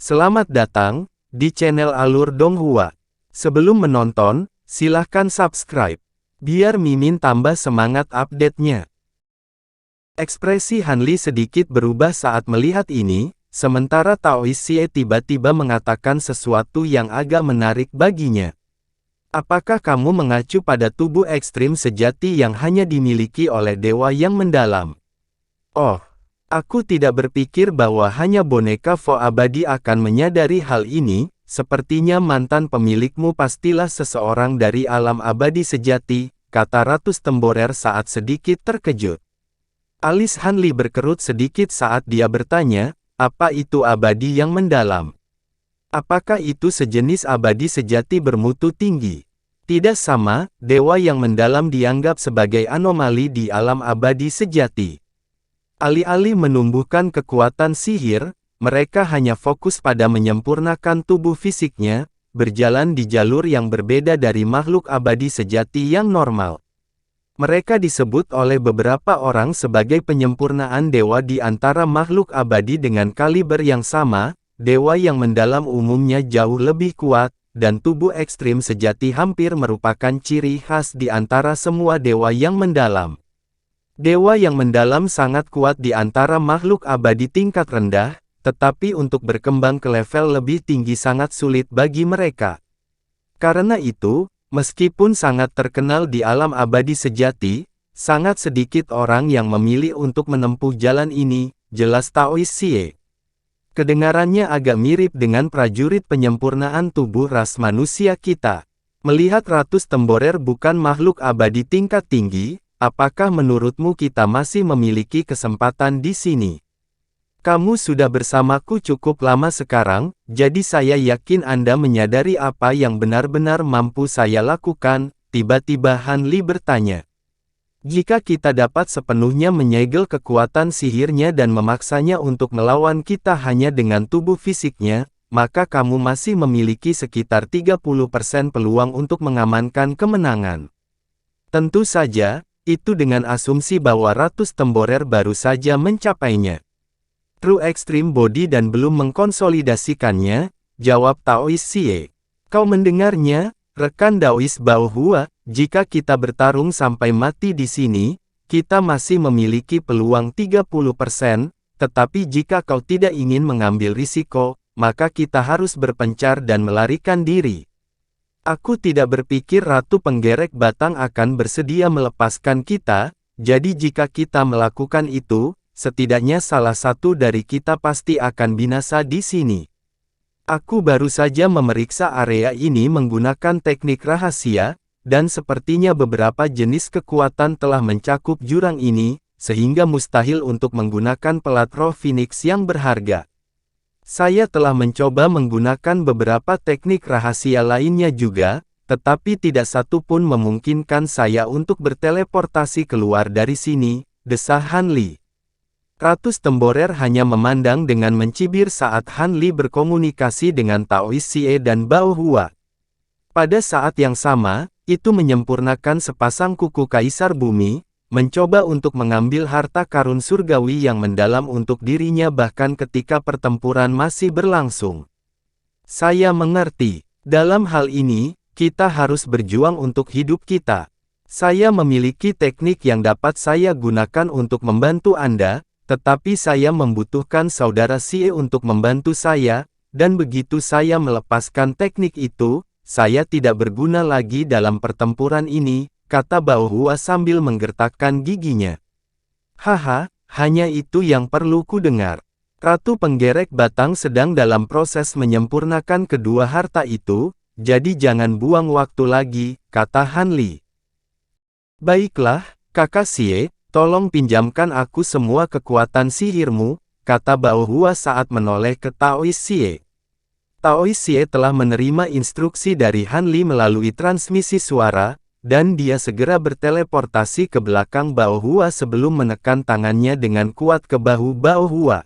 Selamat datang di channel Alur Donghua. Sebelum menonton, silahkan subscribe, biar Mimin tambah semangat update-nya. Ekspresi Hanli sedikit berubah saat melihat ini, sementara Taois Xie tiba-tiba mengatakan sesuatu yang agak menarik baginya. Apakah kamu mengacu pada tubuh ekstrim sejati yang hanya dimiliki oleh dewa yang mendalam? Oh, aku tidak berpikir bahwa hanya boneka Vo abadi akan menyadari hal ini. Sepertinya mantan pemilikmu pastilah seseorang dari alam abadi sejati, kata Ratu Temborer saat sedikit terkejut. Alis Hanli berkerut sedikit saat dia bertanya, apa itu abadi yang mendalam? Apakah itu sejenis abadi sejati bermutu tinggi? Tidak sama, dewa yang mendalam dianggap sebagai anomali di alam abadi sejati. Alih-alih menumbuhkan kekuatan sihir, mereka hanya fokus pada menyempurnakan tubuh fisiknya, berjalan di jalur yang berbeda dari makhluk abadi sejati yang normal. Mereka disebut oleh beberapa orang sebagai penyempurnaan dewa di antara makhluk abadi dengan kaliber yang sama. Dewa yang mendalam umumnya jauh lebih kuat, dan tubuh ekstrim sejati hampir merupakan ciri khas di antara semua dewa yang mendalam. Dewa yang mendalam sangat kuat di antara makhluk abadi tingkat rendah, tetapi untuk berkembang ke level lebih tinggi sangat sulit bagi mereka. Karena itu, meskipun sangat terkenal di alam abadi sejati, sangat sedikit orang yang memilih untuk menempuh jalan ini, jelas Taois Xie. Kedengarannya agak mirip dengan prajurit penyempurnaan tubuh ras manusia kita. Melihat Ratu Temborer bukan makhluk abadi tingkat tinggi, apakah menurutmu kita masih memiliki kesempatan di sini? Kamu sudah bersamaku cukup lama sekarang, jadi saya yakin Anda menyadari apa yang benar-benar mampu saya lakukan, tiba-tiba Hanli bertanya. Jika kita dapat sepenuhnya menyegel kekuatan sihirnya dan memaksanya untuk melawan kita hanya dengan tubuh fisiknya, maka kamu masih memiliki sekitar 30% peluang untuk mengamankan kemenangan. Tentu saja, itu dengan asumsi bahwa Ratu Temborer baru saja mencapainya. True Extreme Body dan belum mengkonsolidasikannya, jawab Taois Xie. Kau mendengarnya, rekan Daois Baohua, jika kita bertarung sampai mati di sini, kita masih memiliki peluang 30%, tetapi jika kau tidak ingin mengambil risiko, maka kita harus berpencar dan melarikan diri. Aku tidak berpikir Ratu Penggerek Batang akan bersedia melepaskan kita, jadi jika kita melakukan itu, setidaknya salah satu dari kita pasti akan binasa di sini. Aku baru saja memeriksa area ini menggunakan teknik rahasia, dan sepertinya beberapa jenis kekuatan telah mencakup jurang ini, sehingga mustahil untuk menggunakan pelat roh Phoenix yang berharga. Saya telah mencoba menggunakan beberapa teknik rahasia lainnya juga, tetapi tidak satu pun memungkinkan saya untuk berteleportasi keluar dari sini, desah Hanli. Ratu Temborer hanya memandang dengan mencibir saat Hanli berkomunikasi dengan Taois Xie dan Baohua. Pada saat yang sama, itu menyempurnakan sepasang kuku Kaisar Bumi, mencoba untuk mengambil harta karun surgawi yang mendalam untuk dirinya bahkan ketika pertempuran masih berlangsung. Saya mengerti. Dalam hal ini, kita harus berjuang untuk hidup kita. Saya memiliki teknik yang dapat saya gunakan untuk membantu Anda, tetapi saya membutuhkan saudara Xie untuk membantu saya, dan begitu saya melepaskan teknik itu, saya tidak berguna lagi dalam pertempuran ini, kata Baohua sambil menggertakkan giginya. Haha, hanya itu yang perlu ku dengar. Ratu Penggerek Batang sedang dalam proses menyempurnakan kedua harta itu, jadi jangan buang waktu lagi, kata Hanli. Baiklah, kakak Xie, tolong pinjamkan aku semua kekuatan sihirmu, kata Baohua saat menoleh ke Taois Xie. Taois Xie telah menerima instruksi dari Hanli melalui transmisi suara, dan dia segera berteleportasi ke belakang Baohua sebelum menekan tangannya dengan kuat ke bahu Baohua.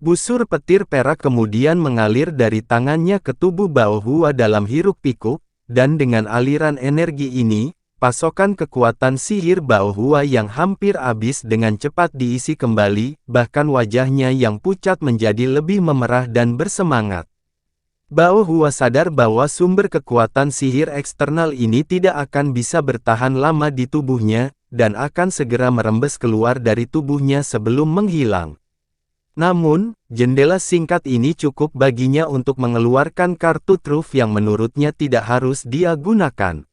Busur petir perak kemudian mengalir dari tangannya ke tubuh Baohua dalam hiruk-pikuk, dan dengan aliran energi ini, pasokan kekuatan sihir Bao Hua yang hampir habis dengan cepat diisi kembali, bahkan wajahnya yang pucat menjadi lebih memerah dan bersemangat. Bao Hua sadar bahwa sumber kekuatan sihir eksternal ini tidak akan bisa bertahan lama di tubuhnya, dan akan segera merembes keluar dari tubuhnya sebelum menghilang. Namun, jendela singkat ini cukup baginya untuk mengeluarkan kartu truf yang menurutnya tidak harus dia gunakan.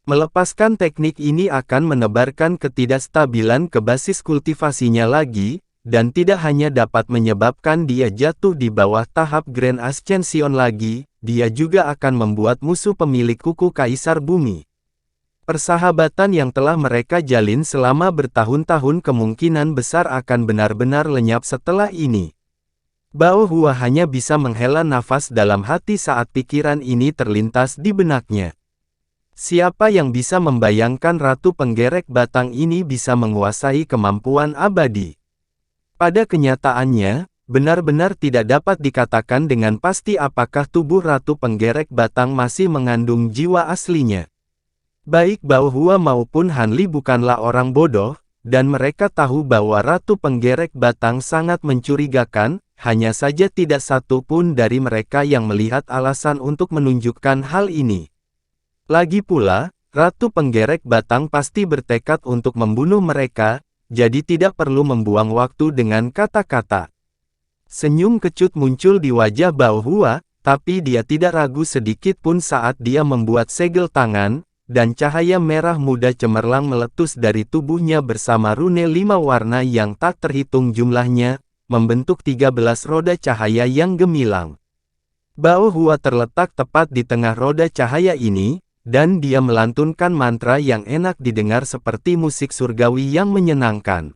Melepaskan teknik ini akan menebarkan ketidakstabilan ke basis kultivasinya lagi, dan tidak hanya dapat menyebabkan dia jatuh di bawah tahap Grand Ascension lagi, dia juga akan membuat musuh pemilik kuku Kaisar Bumi. Persahabatan yang telah mereka jalin selama bertahun-tahun kemungkinan besar akan benar-benar lenyap setelah ini. Bao Hua hanya bisa menghela nafas dalam hati saat pikiran ini terlintas di benaknya. Siapa yang bisa membayangkan Ratu Penggerek Batang ini bisa menguasai kemampuan abadi? Pada kenyataannya, benar-benar tidak dapat dikatakan dengan pasti apakah tubuh Ratu Penggerek Batang masih mengandung jiwa aslinya. Baik Bao Hua maupun Han Li bukanlah orang bodoh, dan mereka tahu bahwa Ratu Penggerek Batang sangat mencurigakan, hanya saja tidak satu pun dari mereka yang melihat alasan untuk menunjukkan hal ini. Lagi pula, Ratu Penggerek Batang pasti bertekad untuk membunuh mereka, jadi tidak perlu membuang waktu dengan kata-kata. Senyum kecut muncul di wajah Bao Hua, tapi dia tidak ragu sedikit pun saat dia membuat segel tangan, dan cahaya merah muda cemerlang meletus dari tubuhnya bersama rune 5 warna yang tak terhitung jumlahnya, membentuk 13 roda cahaya yang gemilang. Bao Hua terletak tepat di tengah roda cahaya ini, dan dia melantunkan mantra yang enak didengar seperti musik surgawi yang menyenangkan.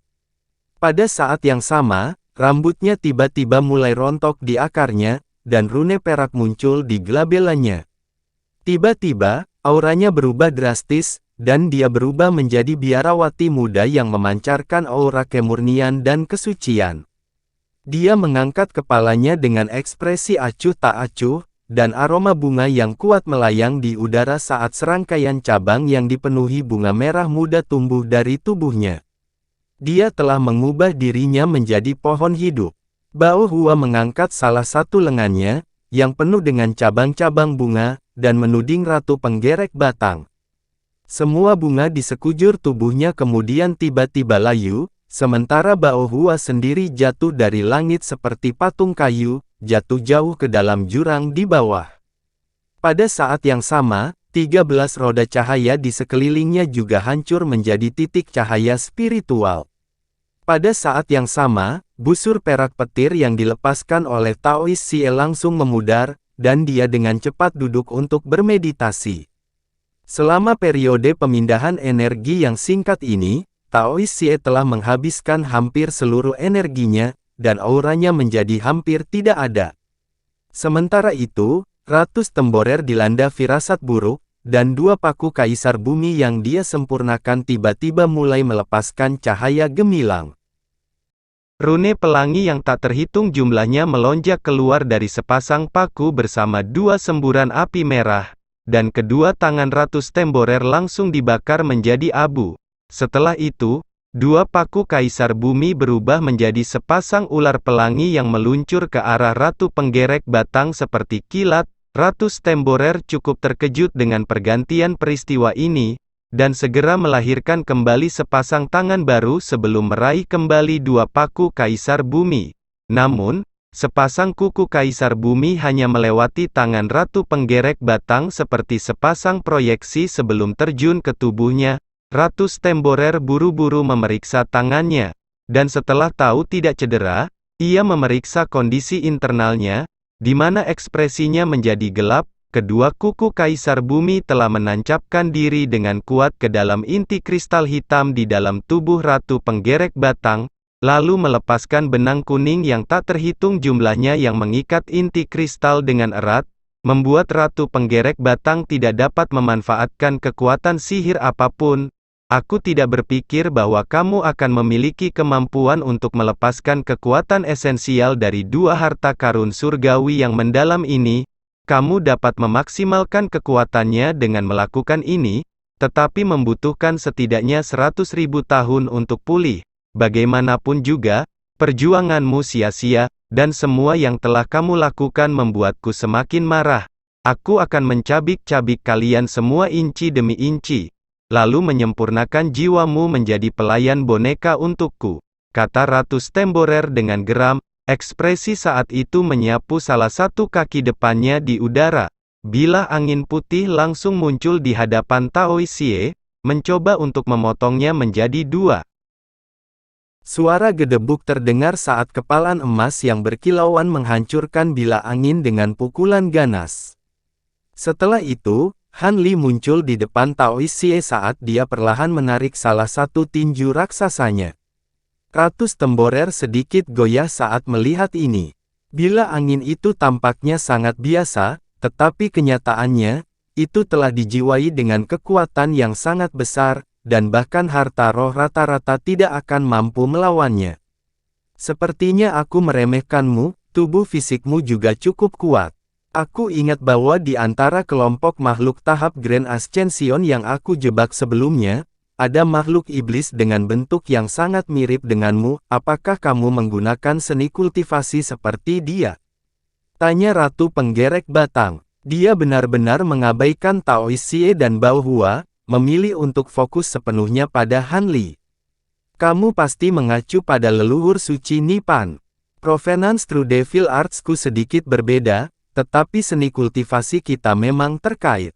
Pada saat yang sama, rambutnya tiba-tiba mulai rontok di akarnya, dan rune perak muncul di glabelanya. Tiba-tiba, auranya berubah drastis, dan dia berubah menjadi biarawati muda yang memancarkan aura kemurnian dan kesucian. Dia mengangkat kepalanya dengan ekspresi acuh tak acuh, dan aroma bunga yang kuat melayang di udara saat serangkaian cabang yang dipenuhi bunga merah muda tumbuh dari tubuhnya. Dia telah mengubah dirinya menjadi pohon hidup. Bao Hua mengangkat salah satu lengannya, yang penuh dengan cabang-cabang bunga, dan menuding Ratu Penggerek Batang. Semua bunga di sekujur tubuhnya kemudian tiba-tiba layu, sementara Bao Hua sendiri jatuh dari langit seperti patung kayu, jatuh jauh ke dalam jurang di bawah. Pada saat yang sama, 13 roda cahaya di sekelilingnya juga hancur menjadi titik cahaya spiritual. Pada saat yang sama, busur perak petir yang dilepaskan oleh Taoist Xie langsung memudar, dan dia dengan cepat duduk untuk bermeditasi. Selama periode pemindahan energi yang singkat ini, Taoist Xie telah menghabiskan hampir seluruh energinya, dan auranya menjadi hampir tidak ada. Sementara itu, Ratus Temborer dilanda firasat buruk, dan 2 paku Kaisar Bumi yang dia sempurnakan tiba-tiba mulai melepaskan cahaya gemilang. Rune pelangi yang tak terhitung jumlahnya melonjak keluar dari sepasang paku bersama 2 semburan api merah, dan kedua tangan Ratus Temborer langsung dibakar menjadi abu. Setelah itu, 2 paku Kaisar Bumi berubah menjadi sepasang ular pelangi yang meluncur ke arah Ratu Penggerek Batang seperti kilat. Ratus Temborer cukup terkejut dengan pergantian peristiwa ini, dan segera melahirkan kembali sepasang tangan baru sebelum meraih kembali 2 paku Kaisar Bumi. Namun, sepasang kuku Kaisar Bumi hanya melewati tangan Ratu Penggerek Batang seperti sepasang proyeksi sebelum terjun ke tubuhnya. Ratus Temborer buru-buru memeriksa tangannya, dan setelah tahu tidak cedera, ia memeriksa kondisi internalnya, di mana ekspresinya menjadi gelap. Kedua kuku Kaisar Bumi telah menancapkan diri dengan kuat ke dalam inti kristal hitam di dalam tubuh Ratu Penggerek Batang, lalu melepaskan benang kuning yang tak terhitung jumlahnya yang mengikat inti kristal dengan erat, membuat Ratu Penggerek Batang tidak dapat memanfaatkan kekuatan sihir apapun. Aku tidak berpikir bahwa kamu akan memiliki kemampuan untuk melepaskan kekuatan esensial dari 2 harta karun surgawi yang mendalam ini. Kamu dapat memaksimalkan kekuatannya dengan melakukan ini. tetapi membutuhkan setidaknya 100.000 tahun untuk pulih. Bagaimanapun juga, perjuanganmu sia-sia, dan semua yang telah kamu lakukan membuatku semakin marah. Aku akan mencabik-cabik kalian semua inci demi inci, lalu menyempurnakan jiwamu menjadi pelayan boneka untukku, kata Ratu Stemborer dengan geram. Ekspresi saat itu menyapu salah satu kaki depannya di udara. Bilah angin putih langsung muncul di hadapan Tao Xie, mencoba untuk memotongnya menjadi dua. Suara gedebuk terdengar saat kepalan emas yang berkilauan menghancurkan bilah angin dengan pukulan ganas. Setelah itu, Han Li muncul di depan Tao Xie saat dia perlahan menarik salah satu tinju raksasanya. Ratu Stemborer sedikit goyah saat melihat ini. Bilah angin itu tampaknya sangat biasa, tetapi kenyataannya, itu telah dijiwai dengan kekuatan yang sangat besar, dan bahkan harta roh rata-rata tidak akan mampu melawannya. Sepertinya aku meremehkanmu, tubuh fisikmu juga cukup kuat. Aku ingat bahwa di antara kelompok makhluk tahap Grand Ascension yang aku jebak sebelumnya, ada makhluk iblis dengan bentuk yang sangat mirip denganmu. Apakah kamu menggunakan seni kultivasi seperti dia? Tanya Ratu Penggerek Batang. Dia benar-benar mengabaikan Tao Xie dan Bao Hua, memilih untuk fokus sepenuhnya pada Han Li. Kamu pasti mengacu pada leluhur suci Nipan. Provenance True Devil Arts-ku sedikit berbeda, tetapi seni kultivasi kita memang terkait.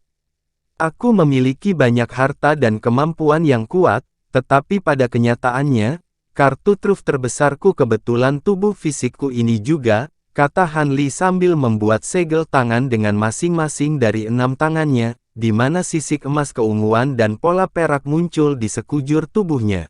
Aku memiliki banyak harta dan kemampuan yang kuat, tetapi pada kenyataannya, kartu truf terbesarku kebetulan tubuh fisikku ini juga, kata Han Li sambil membuat segel tangan dengan masing-masing dari 6 tangannya, di mana sisik emas keunguan dan pola perak muncul di sekujur tubuhnya.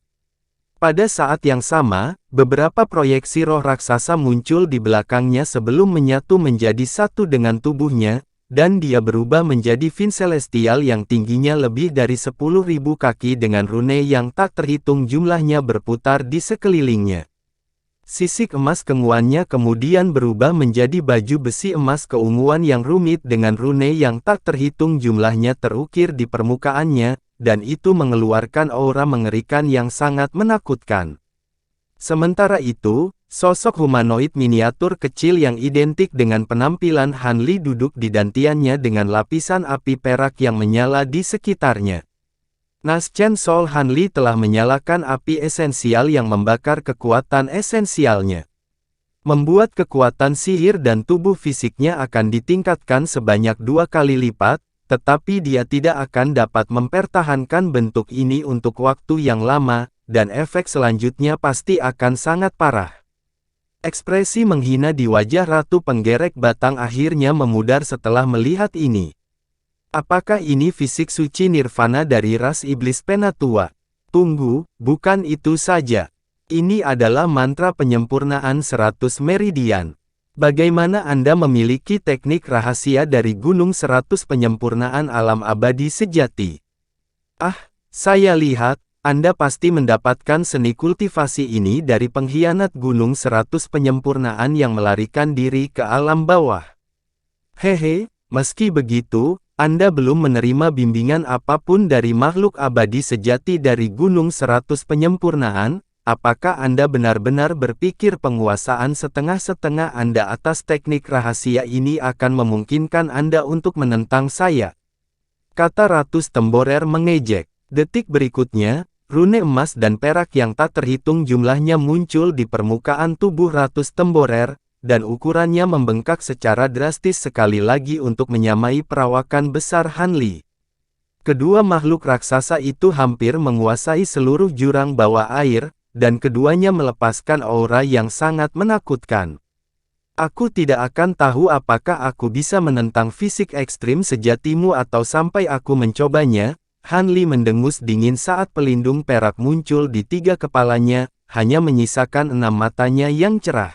Pada saat yang sama, beberapa proyeksi roh raksasa muncul di belakangnya sebelum menyatu menjadi satu dengan tubuhnya, dan dia berubah menjadi Fin Celestial yang tingginya lebih dari 10.000 kaki dengan rune yang tak terhitung jumlahnya berputar di sekelilingnya. Sisik emas keunguannya kemudian berubah menjadi baju besi emas keunguan yang rumit dengan rune yang tak terhitung jumlahnya terukir di permukaannya, dan itu mengeluarkan aura mengerikan yang sangat menakutkan. Sementara itu, sosok humanoid miniatur kecil yang identik dengan penampilan Han Li duduk di dantiannya dengan lapisan api perak yang menyala di sekitarnya. Naschen Soul Han Li telah menyalakan api esensial yang membakar kekuatan esensialnya. Membuat kekuatan sihir dan tubuh fisiknya akan ditingkatkan sebanyak 2 kali lipat, tetapi dia tidak akan dapat mempertahankan bentuk ini untuk waktu yang lama, dan efek selanjutnya pasti akan sangat parah. Ekspresi menghina di wajah Ratu Penggerek Batang akhirnya memudar setelah melihat ini. Apakah ini fisik suci nirvana dari ras iblis Penatua? Tunggu, bukan itu saja. Ini adalah mantra penyempurnaan 100 meridian. Bagaimana Anda memiliki teknik rahasia dari Gunung 100 penyempurnaan alam abadi sejati? Ah, saya lihat, Anda pasti mendapatkan seni kultivasi ini dari pengkhianat Gunung 100 penyempurnaan yang melarikan diri ke alam bawah. Hehe, meski begitu, Anda belum menerima bimbingan apapun dari makhluk abadi sejati dari Gunung 100 penyempurnaan. Apakah Anda benar-benar berpikir penguasaan setengah-setengah Anda atas teknik rahasia ini akan memungkinkan Anda untuk menentang saya? Kata Ratu Stemborer mengejek. Detik berikutnya, rune emas dan perak yang tak terhitung jumlahnya muncul di permukaan tubuh Ratu Stemborer, dan ukurannya membengkak secara drastis sekali lagi untuk menyamai perawakan besar Han Li. Kedua makhluk raksasa itu hampir menguasai seluruh jurang bawah air, dan keduanya melepaskan aura yang sangat menakutkan. Aku tidak akan tahu apakah aku bisa menentang fisik ekstrim sejatimu atau sampai aku mencobanya. Han Li mendengus dingin saat pelindung perak muncul di 3 kepalanya, hanya menyisakan 6 matanya yang cerah.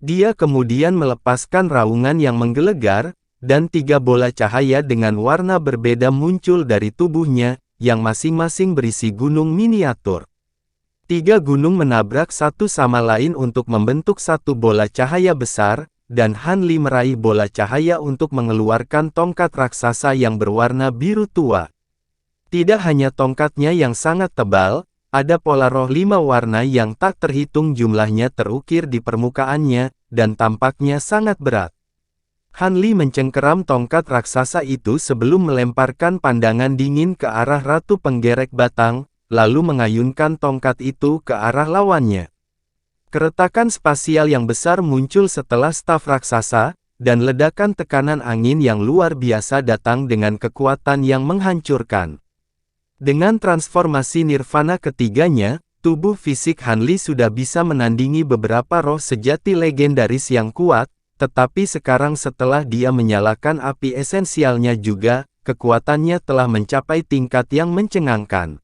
Dia kemudian melepaskan raungan yang menggelegar, dan 3 bola cahaya dengan warna berbeda muncul dari tubuhnya, yang masing-masing berisi gunung miniatur. 3 gunung menabrak satu sama lain untuk membentuk satu bola cahaya besar, dan Han Li meraih bola cahaya untuk mengeluarkan tongkat raksasa yang berwarna biru tua. Tidak hanya tongkatnya yang sangat tebal, ada pola roh 5 warna yang tak terhitung jumlahnya terukir di permukaannya, dan tampaknya sangat berat. Han Li mencengkeram tongkat raksasa itu sebelum melemparkan pandangan dingin ke arah Ratu Penggerek Batang, lalu mengayunkan tongkat itu ke arah lawannya. Keretakan spasial yang besar muncul setelah staf raksasa, dan ledakan tekanan angin yang luar biasa datang dengan kekuatan yang menghancurkan. Dengan transformasi nirvana ketiganya, tubuh fisik Han Li sudah bisa menandingi beberapa roh sejati legendaris yang kuat, tetapi sekarang setelah dia menyalakan api esensialnya juga, kekuatannya telah mencapai tingkat yang mencengangkan.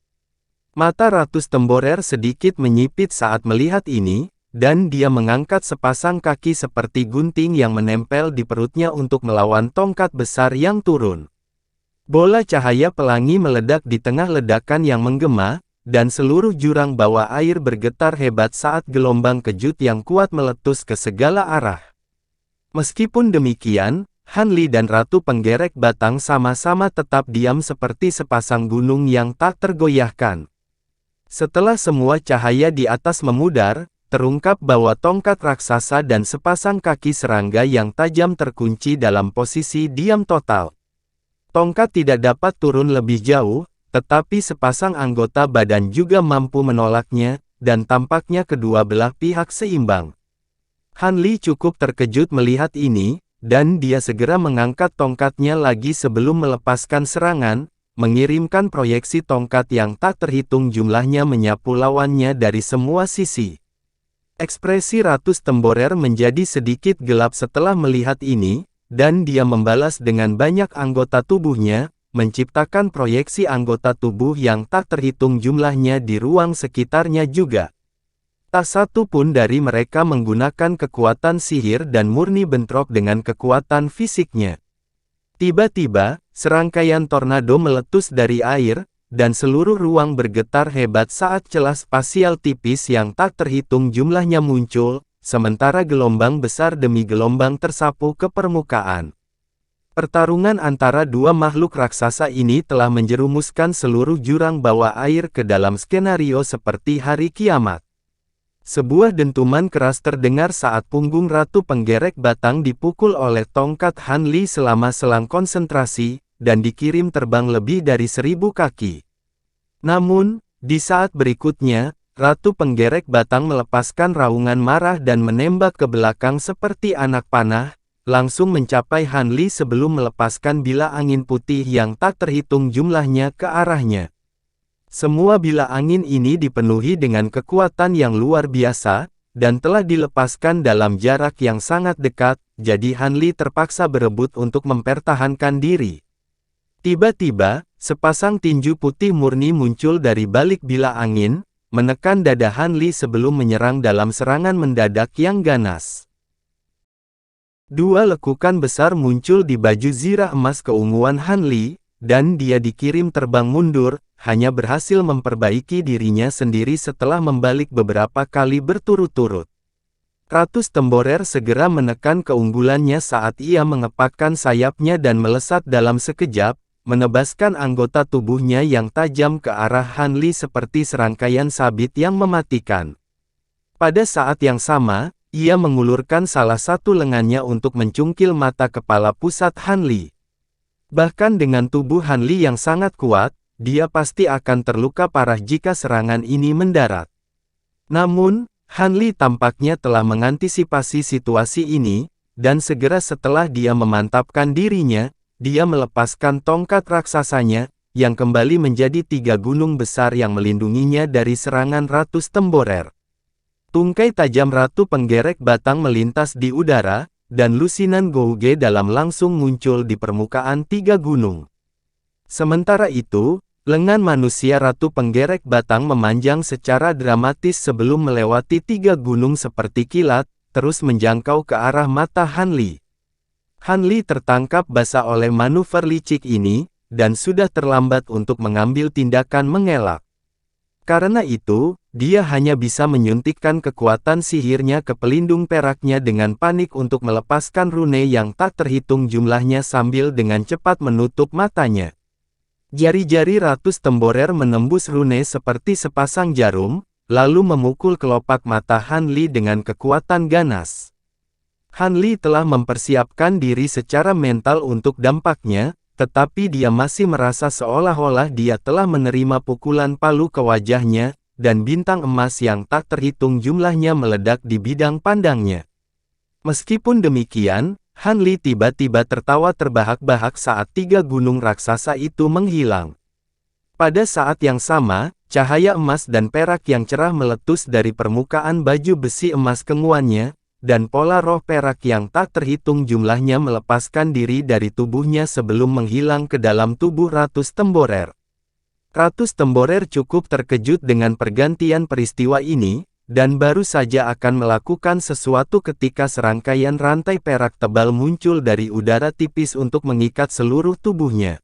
Mata Ratu Temborer sedikit menyipit saat melihat ini, dan dia mengangkat sepasang kaki seperti gunting yang menempel di perutnya untuk melawan tongkat besar yang turun. Bola cahaya pelangi meledak di tengah ledakan yang menggema, dan seluruh jurang bawah air bergetar hebat saat gelombang kejut yang kuat meletus ke segala arah. Meskipun demikian, Han Li dan Ratu Penggerek Batang sama-sama tetap diam seperti sepasang gunung yang tak tergoyahkan. Setelah semua cahaya di atas memudar, terungkap bahwa tongkat raksasa dan sepasang kaki serangga yang tajam terkunci dalam posisi diam total. Tongkat tidak dapat turun lebih jauh, tetapi sepasang anggota badan juga mampu menolaknya, dan tampaknya kedua belah pihak seimbang. Han Li cukup terkejut melihat ini, dan dia segera mengangkat tongkatnya lagi sebelum melepaskan serangan, mengirimkan proyeksi tongkat yang tak terhitung jumlahnya menyapu lawannya dari semua sisi. Ekspresi Ratu Temborer menjadi sedikit gelap setelah melihat ini, dan dia membalas dengan banyak anggota tubuhnya, menciptakan proyeksi anggota tubuh yang tak terhitung jumlahnya di ruang sekitarnya juga. Tak satu pun dari mereka menggunakan kekuatan sihir dan murni bentrok dengan kekuatan fisiknya. Tiba-tiba, serangkaian tornado meletus dari air, dan seluruh ruang bergetar hebat saat celah spasial tipis yang tak terhitung jumlahnya muncul, sementara gelombang besar demi gelombang tersapu ke permukaan. Pertarungan antara dua makhluk raksasa ini telah menjerumuskan seluruh jurang bawah air ke dalam skenario seperti hari kiamat. Sebuah dentuman keras terdengar saat punggung Ratu Penggerek Batang dipukul oleh tongkat Han Li selama selang konsentrasi, dan dikirim terbang lebih dari 1000 kaki. Namun, di saat berikutnya, Ratu Penggerek Batang melepaskan raungan marah dan menembak ke belakang seperti anak panah, langsung mencapai Han Li sebelum melepaskan bila angin putih yang tak terhitung jumlahnya ke arahnya. Semua bila angin ini dipenuhi dengan kekuatan yang luar biasa, dan telah dilepaskan dalam jarak yang sangat dekat, jadi Han Li terpaksa berebut untuk mempertahankan diri. Tiba-tiba, sepasang tinju putih murni muncul dari balik bila angin, menekan dada Han Li sebelum menyerang dalam serangan mendadak yang ganas. Dua lekukan besar muncul di baju zirah emas keunguan Han Li, dan dia dikirim terbang mundur, hanya berhasil memperbaiki dirinya sendiri setelah membalik beberapa kali berturut-turut. Ratu Temborer segera menekan keunggulannya saat ia mengepakkan sayapnya dan melesat dalam sekejap, menebaskan anggota tubuhnya yang tajam ke arah Han Li seperti serangkaian sabit yang mematikan. Pada saat yang sama, ia mengulurkan salah satu lengannya untuk mencungkil mata kepala pusat Han Li. Bahkan dengan tubuh Han Li yang sangat kuat, dia pasti akan terluka parah jika serangan ini mendarat. Namun, Han Li tampaknya telah mengantisipasi situasi ini, dan segera setelah dia memantapkan dirinya, dia melepaskan tongkat raksasanya, yang kembali menjadi 3 gunung besar yang melindunginya dari serangan Ratu Temborer. Tungkai tajam Ratu Penggerek Batang melintas di udara, dan lusinan Gouge dalam langsung muncul di permukaan 3 gunung. Sementara itu, lengan manusia Ratu Penggerek Batang memanjang secara dramatis sebelum melewati 3 gunung seperti kilat, terus menjangkau ke arah mata Han Li. Han Li tertangkap basah oleh manuver licik ini, dan sudah terlambat untuk mengambil tindakan mengelak. Karena itu, dia hanya bisa menyuntikkan kekuatan sihirnya ke pelindung peraknya dengan panik untuk melepaskan rune yang tak terhitung jumlahnya sambil dengan cepat menutup matanya. Jari-jari Ratus Temborer menembus rune seperti sepasang jarum, lalu memukul kelopak mata Han Li dengan kekuatan ganas. Han Li telah mempersiapkan diri secara mental untuk dampaknya, tetapi dia masih merasa seolah-olah dia telah menerima pukulan palu ke wajahnya, dan bintang emas yang tak terhitung jumlahnya meledak di bidang pandangnya. Meskipun demikian, Han Li tiba-tiba tertawa terbahak-bahak saat 3 gunung raksasa itu menghilang. Pada saat yang sama, cahaya emas dan perak yang cerah meletus dari permukaan baju besi emas kenguannya, dan pola roh perak yang tak terhitung jumlahnya melepaskan diri dari tubuhnya sebelum menghilang ke dalam tubuh Ratus Temborer. Ratus Temborer cukup terkejut dengan pergantian peristiwa ini, dan baru saja akan melakukan sesuatu ketika serangkaian rantai perak tebal muncul dari udara tipis untuk mengikat seluruh tubuhnya.